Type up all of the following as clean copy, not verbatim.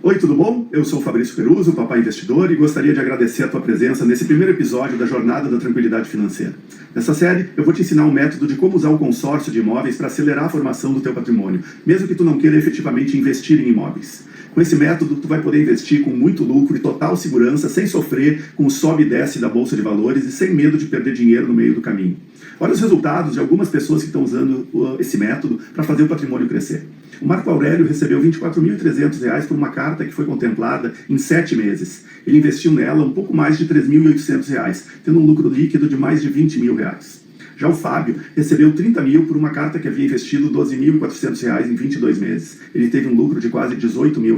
Oi, tudo bom? Eu sou o Fabrício Peruso, papai investidor, e gostaria de agradecer a tua presença nesse primeiro episódio da Jornada da Tranquilidade Financeira. Nessa série, eu vou te ensinar um método de como usar o consórcio de imóveis para acelerar a formação do teu patrimônio, mesmo que tu não queira efetivamente investir em imóveis. Com esse método, tu vai poder investir com muito lucro e total segurança, sem sofrer com o sobe e desce da Bolsa de Valores e sem medo de perder dinheiro no meio do caminho. Olha os resultados de algumas pessoas que estão usando esse método para fazer o patrimônio crescer. O Marco Aurélio recebeu R$ 24.300 por uma carta que foi contemplada em 7 meses. Ele investiu nela um pouco mais de R$ 3.800, tendo um lucro líquido de mais de R$ 20 mil. Já o Fábio recebeu 30 mil por uma carta que havia investido R$ 12.400 em 22 meses. Ele teve um lucro de quase R$ 18 mil.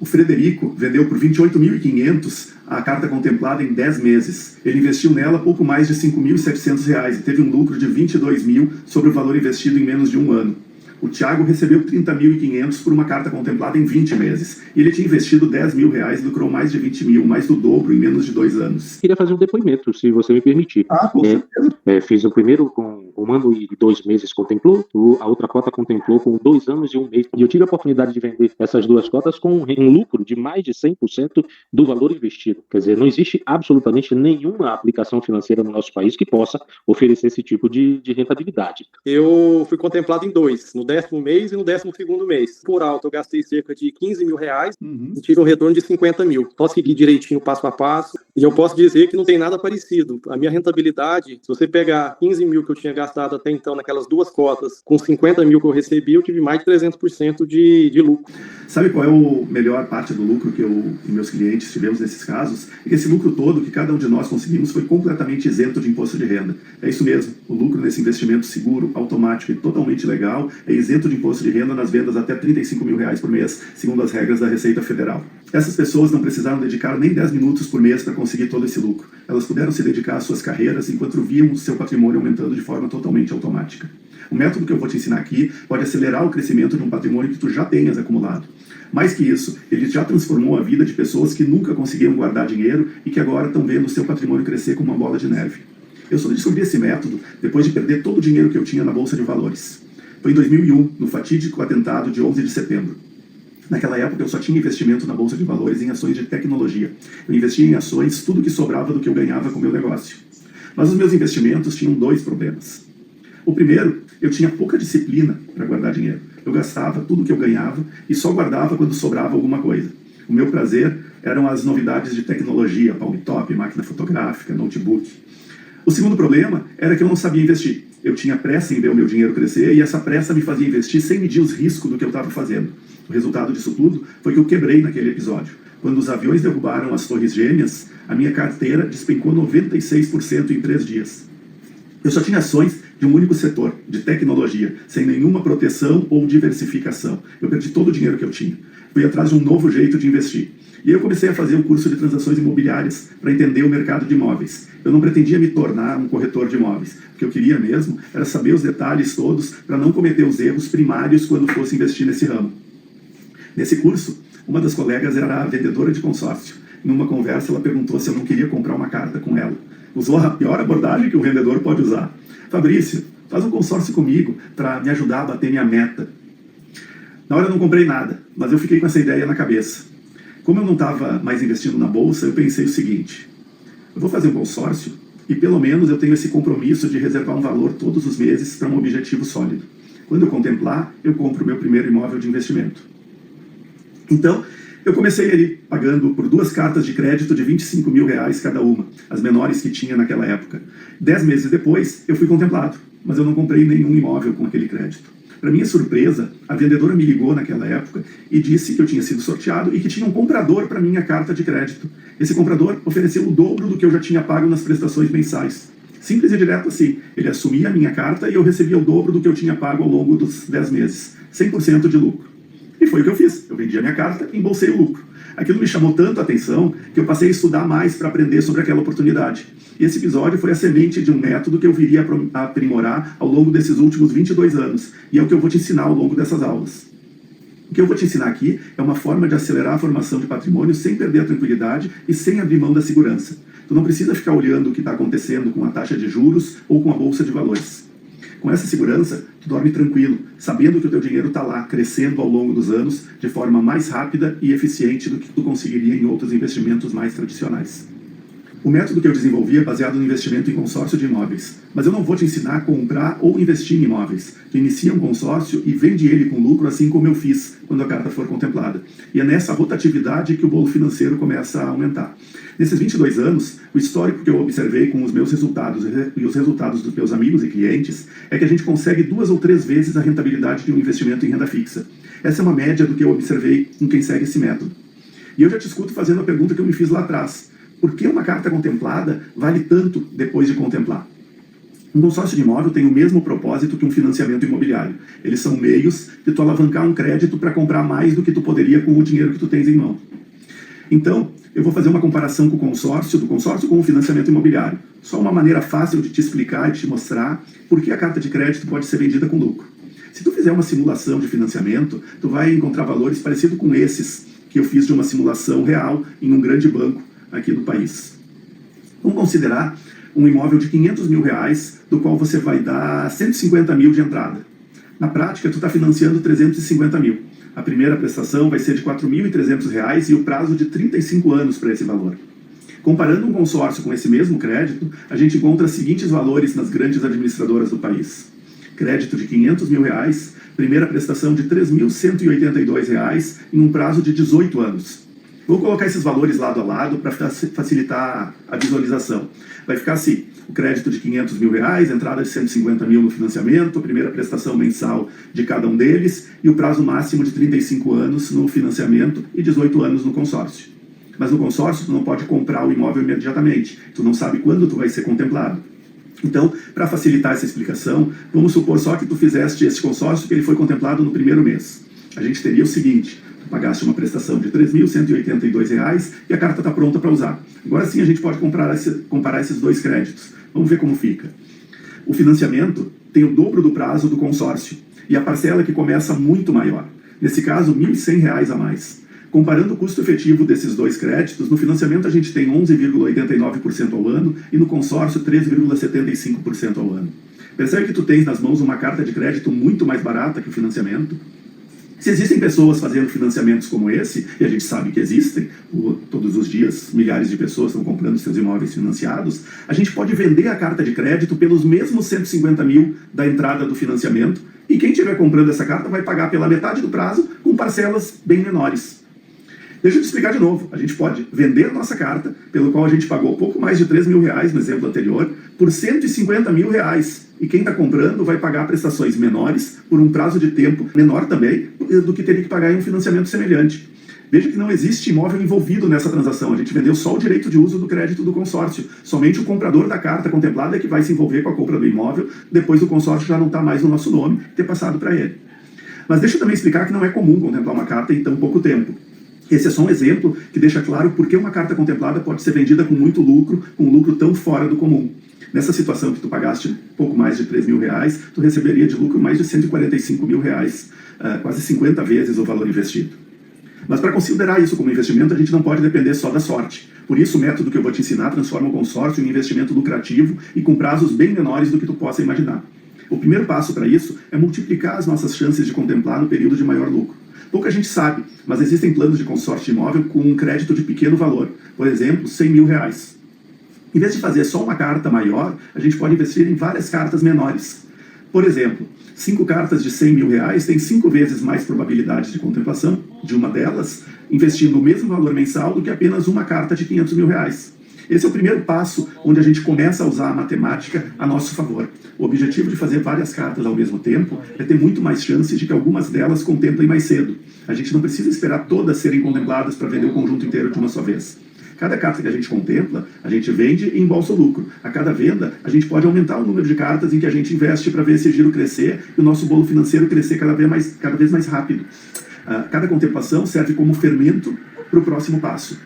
O Frederico vendeu por R$ 28.500 a carta contemplada em 10 meses. Ele investiu nela pouco mais de R$ 5.700 e teve um lucro de 22 mil sobre o valor investido em menos de um ano. O Thiago recebeu R$ 30.500 por uma carta contemplada em 20 meses. E ele tinha investido R$ 10 mil e lucrou mais de 20 mil, mais do dobro em menos de 2 anos. Queria fazer um depoimento, se você me permitir. Com certeza. Fiz o primeiro com 1 ano e 2 meses contemplou, a outra cota contemplou com 2 anos e 1 mês. E eu tive a oportunidade de vender essas duas cotas com um lucro de mais de 100% do valor investido. Quer dizer, não existe absolutamente nenhuma aplicação financeira no nosso país que possa oferecer esse tipo de rentabilidade. Eu fui contemplado em 2, no 10º mês e no 12º mês. Por alto, eu gastei cerca de 15 mil reais e tive um retorno de 50 mil. Posso seguir direitinho, passo a passo, e eu posso dizer que não tem nada parecido. A minha rentabilidade, se você pegar 15 mil que eu tinha gastado até então naquelas duas cotas, com 50 mil que eu recebi, eu tive mais de 300% de lucro. Sabe qual é a melhor parte do lucro que eu e meus clientes tivemos nesses casos? É que esse lucro todo que cada um de nós conseguimos foi completamente isento de imposto de renda. É isso mesmo, o lucro nesse investimento seguro, automático e totalmente legal é isento de imposto de renda nas vendas até R$ 35 mil por mês, segundo as regras da Receita Federal. Essas pessoas não precisaram dedicar nem 10 minutos por mês para conseguir todo esse lucro. Elas puderam se dedicar às suas carreiras enquanto viam o seu patrimônio aumentando de forma totalmente automática. O método que eu vou te ensinar aqui pode acelerar o crescimento de um patrimônio que tu já tenhas acumulado. Mais que isso, ele já transformou a vida de pessoas que nunca conseguiram guardar dinheiro e que agora estão vendo o seu patrimônio crescer como uma bola de neve. Eu só descobri esse método depois de perder todo o dinheiro que eu tinha na Bolsa de Valores. Foi em 2001, no fatídico atentado de 11 de setembro. Naquela época eu só tinha investimento na Bolsa de Valores em ações de tecnologia. Eu investia em ações tudo que sobrava do que eu ganhava com o meu negócio. Mas os meus investimentos tinham 2 problemas. O primeiro, eu tinha pouca disciplina para guardar dinheiro. Eu gastava tudo que eu ganhava e só guardava quando sobrava alguma coisa. O meu prazer eram as novidades de tecnologia, palm-top, máquina fotográfica, notebook. O segundo problema era que eu não sabia investir. Eu tinha pressa em ver o meu dinheiro crescer e essa pressa me fazia investir sem medir os riscos do que eu estava fazendo. O resultado disso tudo foi que eu quebrei naquele episódio. Quando os aviões derrubaram as Torres Gêmeas, a minha carteira despencou 96% em 3 dias. Eu só tinha ações de um único setor, de tecnologia, sem nenhuma proteção ou diversificação. Eu perdi todo o dinheiro que eu tinha. Fui atrás de um novo jeito de investir. E aí eu comecei a fazer o curso de transações imobiliárias para entender o mercado de imóveis. Eu não pretendia me tornar um corretor de imóveis. O que eu queria mesmo era saber os detalhes todos para não cometer os erros primários quando fosse investir nesse ramo. Nesse curso, uma das colegas era a vendedora de consórcio. Em uma conversa, ela perguntou se eu não queria comprar uma carta com ela. Usou a pior abordagem que o vendedor pode usar. Fabrício, faz um consórcio comigo para me ajudar a bater minha meta. Na hora eu não comprei nada, mas eu fiquei com essa ideia na cabeça. Como eu não estava mais investindo na bolsa, eu pensei o seguinte: eu vou fazer um consórcio e pelo menos eu tenho esse compromisso de reservar um valor todos os meses para um objetivo sólido. Quando eu contemplar, eu compro o meu primeiro imóvel de investimento. Então, eu comecei ali pagando por 2 cartas de crédito de R$ 25 mil cada uma, as menores que tinha naquela época. 10 meses depois, eu fui contemplado, mas eu não comprei nenhum imóvel com aquele crédito. Para minha surpresa, a vendedora me ligou naquela época e disse que eu tinha sido sorteado e que tinha um comprador para minha carta de crédito. Esse comprador ofereceu o dobro do que eu já tinha pago nas prestações mensais. Simples e direto assim, ele assumia a minha carta e eu recebia o dobro do que eu tinha pago ao longo dos 10 meses, 100% de lucro. E foi o que eu fiz. Eu vendi a minha carta e embolsei o lucro. Aquilo me chamou tanto a atenção que eu passei a estudar mais para aprender sobre aquela oportunidade. E esse episódio foi a semente de um método que eu viria a aprimorar ao longo desses últimos 22 anos. E é o que eu vou te ensinar ao longo dessas aulas. O que eu vou te ensinar aqui é uma forma de acelerar a formação de patrimônio sem perder a tranquilidade e sem abrir mão da segurança. Tu não precisa ficar olhando o que está acontecendo com a taxa de juros ou com a bolsa de valores. Com essa segurança, tu dorme tranquilo, sabendo que o teu dinheiro está lá, crescendo ao longo dos anos, de forma mais rápida e eficiente do que tu conseguiria em outros investimentos mais tradicionais. O método que eu desenvolvi é baseado no investimento em consórcio de imóveis, mas eu não vou te ensinar a comprar ou investir em imóveis. Tu inicia um consórcio e vende ele com lucro, assim como eu fiz quando a carta for contemplada. E é nessa rotatividade que o bolo financeiro começa a aumentar. Nesses 22 anos, o histórico que eu observei com os meus resultados e os resultados dos meus amigos e clientes é que a gente consegue 2 ou 3 vezes a rentabilidade de um investimento em renda fixa. Essa é uma média do que eu observei com quem segue esse método. E eu já te escuto fazendo a pergunta que eu me fiz lá atrás. Por que uma carta contemplada vale tanto depois de contemplar? Um consórcio de imóvel tem o mesmo propósito que um financiamento imobiliário. Eles são meios de tu alavancar um crédito para comprar mais do que tu poderia com o dinheiro que tu tens em mão. Então, eu vou fazer uma comparação do consórcio com o financiamento imobiliário. Só uma maneira fácil de te explicar e te mostrar por que a carta de crédito pode ser vendida com lucro. Se tu fizer uma simulação de financiamento, tu vai encontrar valores parecidos com esses que eu fiz de uma simulação real em um grande banco aqui do país. Vamos considerar um imóvel de R$500 mil, do qual você vai dar 150 mil de entrada. Na prática, tu está financiando 350 mil. A primeira prestação vai ser de R$4.300 e o prazo de 35 anos para esse valor. Comparando um consórcio com esse mesmo crédito, a gente encontra os seguintes valores nas grandes administradoras do país. Crédito de R$500 mil, primeira prestação de R$3.182 em um prazo de 18 anos. Vou colocar esses valores lado a lado para facilitar a visualização. Vai ficar assim, o crédito de R$500 mil, entrada de 150 mil no financiamento, a primeira prestação mensal de cada um deles e o prazo máximo de 35 anos no financiamento e 18 anos no consórcio. Mas no consórcio tu não pode comprar o imóvel imediatamente, tu não sabe quando tu vai ser contemplado. Então, para facilitar essa explicação, vamos supor só que tu fizeste esse consórcio que ele foi contemplado no primeiro mês. A gente teria o seguinte: pagaste uma prestação de R$3.182 e a carta está pronta para usar. Agora sim a gente pode comparar esses dois créditos. Vamos ver como fica. O financiamento tem o dobro do prazo do consórcio e a parcela que começa muito maior. Nesse caso, R$1.100 a mais. Comparando o custo efetivo desses dois créditos, no financiamento a gente tem 11,89% ao ano e no consórcio 3,75% ao ano. Percebe que tu tens nas mãos uma carta de crédito muito mais barata que o financiamento? Se existem pessoas fazendo financiamentos como esse, e a gente sabe que existem, todos os dias milhares de pessoas estão comprando seus imóveis financiados, a gente pode vender a carta de crédito pelos mesmos 150 mil da entrada do financiamento, e quem estiver comprando essa carta vai pagar pela metade do prazo com parcelas bem menores. Deixa eu te explicar de novo. A gente pode vender a nossa carta, pelo qual a gente pagou pouco mais de R$3 mil no exemplo anterior, por R$150 mil. E quem está comprando vai pagar prestações menores por um prazo de tempo menor também do que teria que pagar em um financiamento semelhante. Veja que não existe imóvel envolvido nessa transação. A gente vendeu só o direito de uso do crédito do consórcio. Somente o comprador da carta contemplada é que vai se envolver com a compra do imóvel, depois do consórcio já não está mais no nosso nome, ter passado para ele. Mas deixa eu também explicar que não é comum contemplar uma carta em tão pouco tempo. Esse é só um exemplo que deixa claro por que uma carta contemplada pode ser vendida com muito lucro, com um lucro tão fora do comum. Nessa situação que tu pagaste pouco mais de R$3 mil, tu receberia de lucro mais de R$145 mil, quase 50 vezes o valor investido. Mas para considerar isso como investimento, a gente não pode depender só da sorte. Por isso, o método que eu vou te ensinar transforma o consórcio em um investimento lucrativo e com prazos bem menores do que tu possa imaginar. O primeiro passo para isso é multiplicar as nossas chances de contemplar no período de maior lucro. Pouca gente sabe, mas existem planos de consórcio de imóvel com um crédito de pequeno valor, por exemplo, R$100 mil. Em vez de fazer só uma carta maior, a gente pode investir em várias cartas menores. Por exemplo, 5 cartas de R$100 mil têm 5 vezes mais probabilidades de contemplação de uma delas, investindo o mesmo valor mensal do que apenas uma carta de R$500 mil. Esse é o primeiro passo onde a gente começa a usar a matemática a nosso favor. O objetivo de fazer várias cartas ao mesmo tempo é ter muito mais chances de que algumas delas contemplem mais cedo. A gente não precisa esperar todas serem contempladas para vender o conjunto inteiro de uma só vez. Cada carta que a gente contempla, a gente vende e embolsa o lucro. A cada venda, a gente pode aumentar o número de cartas em que a gente investe para ver esse giro crescer e o nosso bolo financeiro crescer cada vez mais rápido. Cada contemplação serve como fermento para o próximo passo.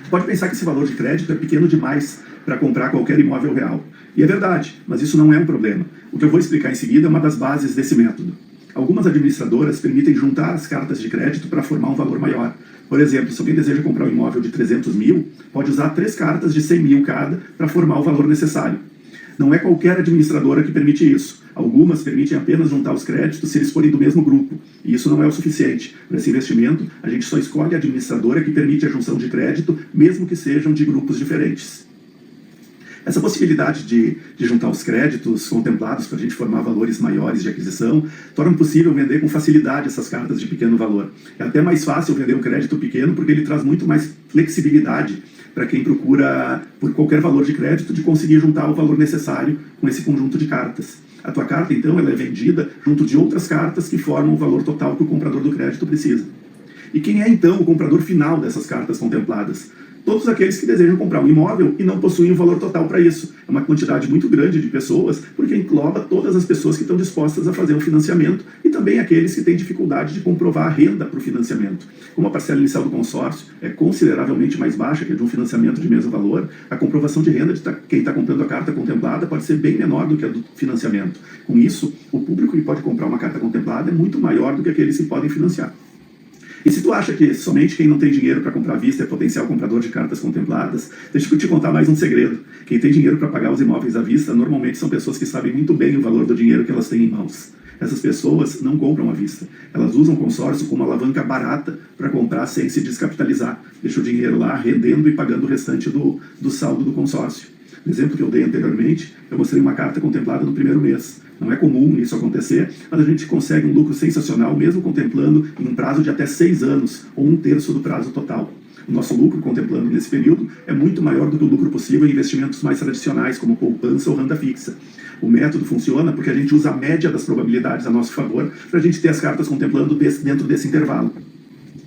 Você pode pensar que esse valor de crédito é pequeno demais para comprar qualquer imóvel real. E é verdade, mas isso não é um problema. O que eu vou explicar em seguida é uma das bases desse método. Algumas administradoras permitem juntar as cartas de crédito para formar um valor maior. Por exemplo, se alguém deseja comprar um imóvel de 300 mil, pode usar 3 cartas de 100 mil cada para formar o valor necessário. Não é qualquer administradora que permite isso. Algumas permitem apenas juntar os créditos se eles forem do mesmo grupo. E isso não é o suficiente. Para esse investimento, a gente só escolhe a administradora que permite a junção de crédito, mesmo que sejam de grupos diferentes. Essa possibilidade de juntar os créditos contemplados para a gente formar valores maiores de aquisição torna possível vender com facilidade essas cartas de pequeno valor. É até mais fácil vender um crédito pequeno porque ele traz muito mais flexibilidade para quem procura, por qualquer valor de crédito, de conseguir juntar o valor necessário com esse conjunto de cartas. A tua carta, então, ela é vendida junto de outras cartas que formam o valor total que o comprador do crédito precisa. E quem é, então, o comprador final dessas cartas contempladas? Todos aqueles que desejam comprar um imóvel e não possuem o valor total para isso. É uma quantidade muito grande de pessoas, porque engloba todas as pessoas que estão dispostas a fazer o financiamento e também aqueles que têm dificuldade de comprovar a renda para o financiamento. Como a parcela inicial do consórcio é consideravelmente mais baixa que a de um financiamento de mesmo valor, a comprovação de renda de quem está comprando a carta contemplada pode ser bem menor do que a do financiamento. Com isso, o público que pode comprar uma carta contemplada é muito maior do que aqueles que podem financiar. E se tu acha que somente quem não tem dinheiro para comprar à vista é potencial comprador de cartas contempladas, deixa eu te contar mais um segredo. Quem tem dinheiro para pagar os imóveis à vista normalmente são pessoas que sabem muito bem o valor do dinheiro que elas têm em mãos. Essas pessoas não compram à vista. Elas usam o consórcio como uma alavanca barata para comprar sem se descapitalizar. Deixa o dinheiro lá rendendo e pagando o restante do saldo do consórcio. No exemplo que eu dei anteriormente, eu mostrei uma carta contemplada no primeiro mês. Não é comum isso acontecer, mas a gente consegue um lucro sensacional mesmo contemplando em um prazo de até 6 anos, ou 1/3 do prazo total. O nosso lucro contemplando nesse período é muito maior do que o lucro possível em investimentos mais tradicionais, como poupança ou renda fixa. O método funciona porque a gente usa a média das probabilidades a nosso favor para a gente ter as cartas contemplando dentro desse intervalo.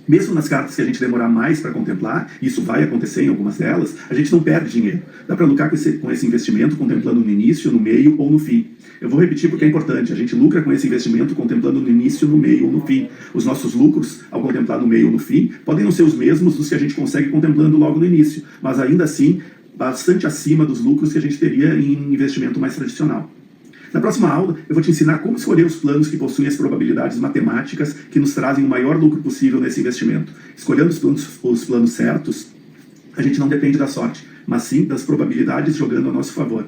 Mesmo nas cartas que a gente demorar mais para contemplar, e isso vai acontecer em algumas delas, a gente não perde dinheiro. Dá para lucrar com esse investimento contemplando no início, no meio ou no fim. Eu vou repetir porque é importante. A gente lucra com esse investimento contemplando no início, no meio ou no fim. Os nossos lucros, ao contemplar no meio ou no fim, podem não ser os mesmos dos que a gente consegue contemplando logo no início, mas ainda assim, bastante acima dos lucros que a gente teria em investimento mais tradicional. Na próxima aula, eu vou te ensinar como escolher os planos que possuem as probabilidades matemáticas que nos trazem o maior lucro possível nesse investimento. Escolhendo os planos certos, a gente não depende da sorte, mas sim das probabilidades jogando a nosso favor.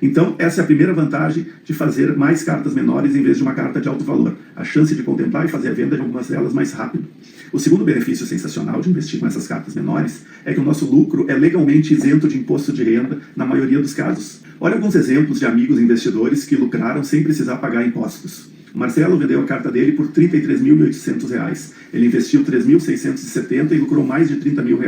Então, essa é a primeira vantagem de fazer mais cartas menores em vez de uma carta de alto valor. A chance de contemplar e fazer a venda de algumas delas mais rápido. O segundo benefício sensacional de investir com essas cartas menores é que o nosso lucro é legalmente isento de imposto de renda na maioria dos casos. Olha alguns exemplos de amigos investidores que lucraram sem precisar pagar impostos. O Marcelo vendeu a carta dele por R$ 33.800. Ele investiu R$ 3.670 e lucrou mais de R$ 30 mil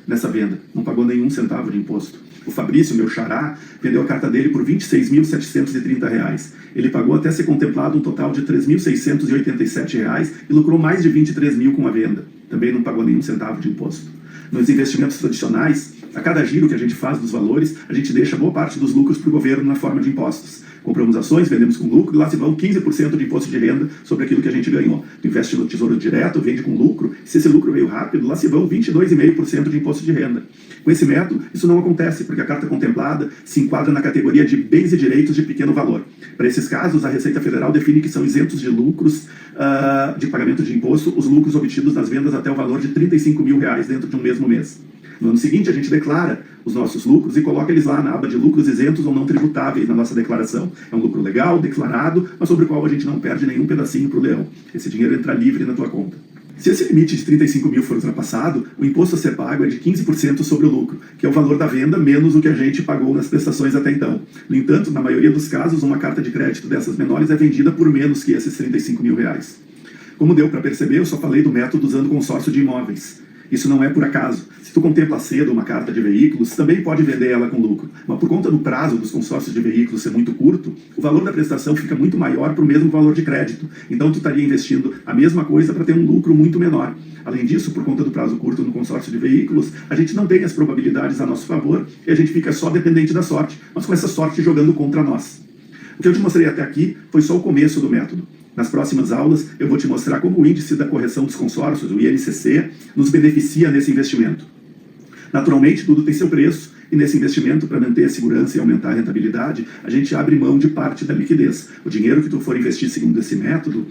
nessa venda. Não pagou nenhum centavo de imposto. O Fabrício, meu xará, vendeu a carta dele por R$ 26.730. Ele pagou até ser contemplado um total de R$ 3.687 e lucrou mais de R$ 23 mil com a venda. Também não pagou nenhum centavo de imposto. Nos investimentos tradicionais, a cada giro que a gente faz dos valores, a gente deixa boa parte dos lucros para o governo na forma de impostos. Compramos ações, vendemos com lucro, e lá se vão 15% de imposto de renda sobre aquilo que a gente ganhou. Tu investe no Tesouro Direto, vende com lucro, se esse lucro veio rápido, lá se vão 22,5% de imposto de renda. Com esse método, isso não acontece, porque a carta contemplada se enquadra na categoria de bens e direitos de pequeno valor. Para esses casos, a Receita Federal define que são isentos de lucros de pagamento de imposto os lucros obtidos nas vendas até o valor de R$ 35 mil dentro de um mesmo mês. No ano seguinte, a gente declara os nossos lucros e coloca eles lá na aba de lucros isentos ou não tributáveis na nossa declaração. É um lucro legal, declarado, mas sobre o qual a gente não perde nenhum pedacinho para o leão. Esse dinheiro entra livre na tua conta. Se esse limite de 35 mil for ultrapassado, o imposto a ser pago é de 15% sobre o lucro, que é o valor da venda menos o que a gente pagou nas prestações até então. No entanto, na maioria dos casos, uma carta de crédito dessas menores é vendida por menos que esses 35 mil reais. Como deu para perceber, eu só falei do método usando consórcio de imóveis. Isso não é por acaso. Se tu contempla cedo uma carta de veículos, também pode vender ela com lucro. Mas por conta do prazo dos consórcios de veículos ser muito curto, o valor da prestação fica muito maior para o mesmo valor de crédito. Então tu estaria investindo a mesma coisa para ter um lucro muito menor. Além disso, por conta do prazo curto no consórcio de veículos, a gente não tem as probabilidades a nosso favor e a gente fica só dependente da sorte, mas com essa sorte jogando contra nós. O que eu te mostrei até aqui foi só o começo do método. Nas próximas aulas, eu vou te mostrar como o índice da correção dos consórcios, o INCC, nos beneficia nesse investimento. Naturalmente, tudo tem seu preço, e nesse investimento, para manter a segurança e aumentar a rentabilidade, a gente abre mão de parte da liquidez. O dinheiro que tu for investir segundo esse método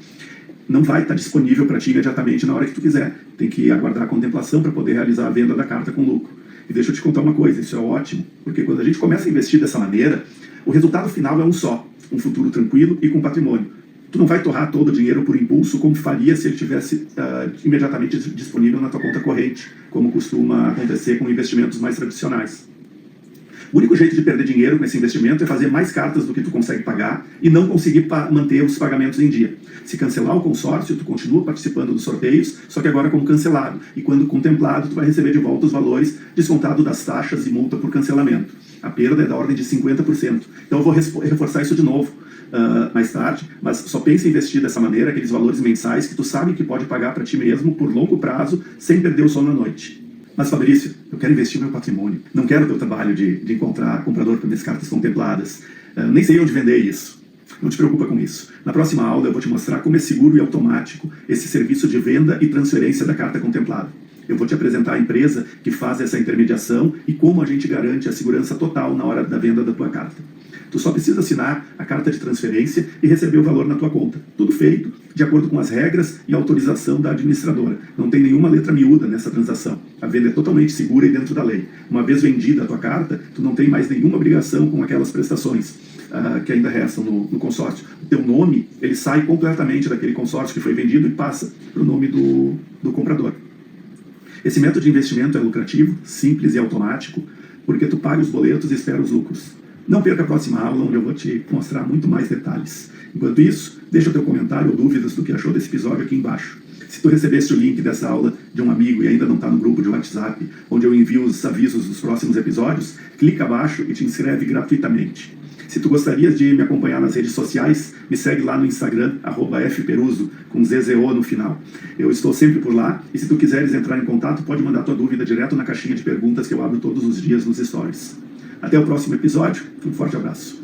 não vai estar disponível para ti imediatamente na hora que tu quiser. Tem que aguardar a contemplação para poder realizar a venda da carta com lucro. E deixa eu te contar uma coisa, isso é ótimo, porque quando a gente começa a investir dessa maneira, O resultado final é um só, um futuro tranquilo e com patrimônio. Tu não vai torrar todo o dinheiro por impulso como faria se ele tivesse imediatamente disponível na tua conta corrente, como costuma acontecer com investimentos mais tradicionais. O único jeito de perder dinheiro com esse investimento é fazer mais cartas do que tu consegue pagar e não conseguir manter os pagamentos em dia. Se cancelar o consórcio, tu continua participando dos sorteios, só que agora como cancelado. E quando contemplado, tu vai receber de volta os valores descontado das taxas e multa por cancelamento. A perda é da ordem de 50%. Então eu vou reforçar isso de novo mais tarde, mas só pensa em investir dessa maneira aqueles valores mensais que tu sabe que pode pagar para ti mesmo por longo prazo, sem perder o sono à noite. Mas Fabrício, eu quero investir no meu patrimônio. Não quero ter o trabalho de encontrar comprador para minhas cartas contempladas. Nem sei onde vender isso. Não te preocupa com isso. Na próxima aula eu vou te mostrar como é seguro e automático esse serviço de venda e transferência da carta contemplada. Eu vou te apresentar a empresa que faz essa intermediação e como a gente garante a segurança total na hora da venda da tua carta. Tu só precisa assinar a carta de transferência e receber o valor na tua conta. Tudo feito de acordo com as regras e autorização da administradora. Não tem nenhuma letra miúda nessa transação. A venda é totalmente segura e dentro da lei. Uma vez vendida a tua carta, tu não tem mais nenhuma obrigação com aquelas prestações que ainda restam no consórcio. O teu nome, ele sai completamente daquele consórcio que foi vendido e passa para o nome do comprador. Esse método de investimento é lucrativo, simples e automático, porque tu paga os boletos e espera os lucros. Não perca a próxima aula, onde eu vou te mostrar muito mais detalhes. Enquanto isso, deixa o teu comentário ou dúvidas do que achou desse episódio aqui embaixo. Se tu recebeste o link dessa aula de um amigo e ainda não está no grupo de WhatsApp, onde eu envio os avisos dos próximos episódios, clica abaixo e te inscreve gratuitamente. Se tu gostarias de me acompanhar nas redes sociais, me segue lá no Instagram, @fperuso, com ZZO no final. Eu estou sempre por lá, e se tu quiseres entrar em contato, pode mandar tua dúvida direto na caixinha de perguntas que eu abro todos os dias nos stories. Até o próximo episódio, um forte abraço.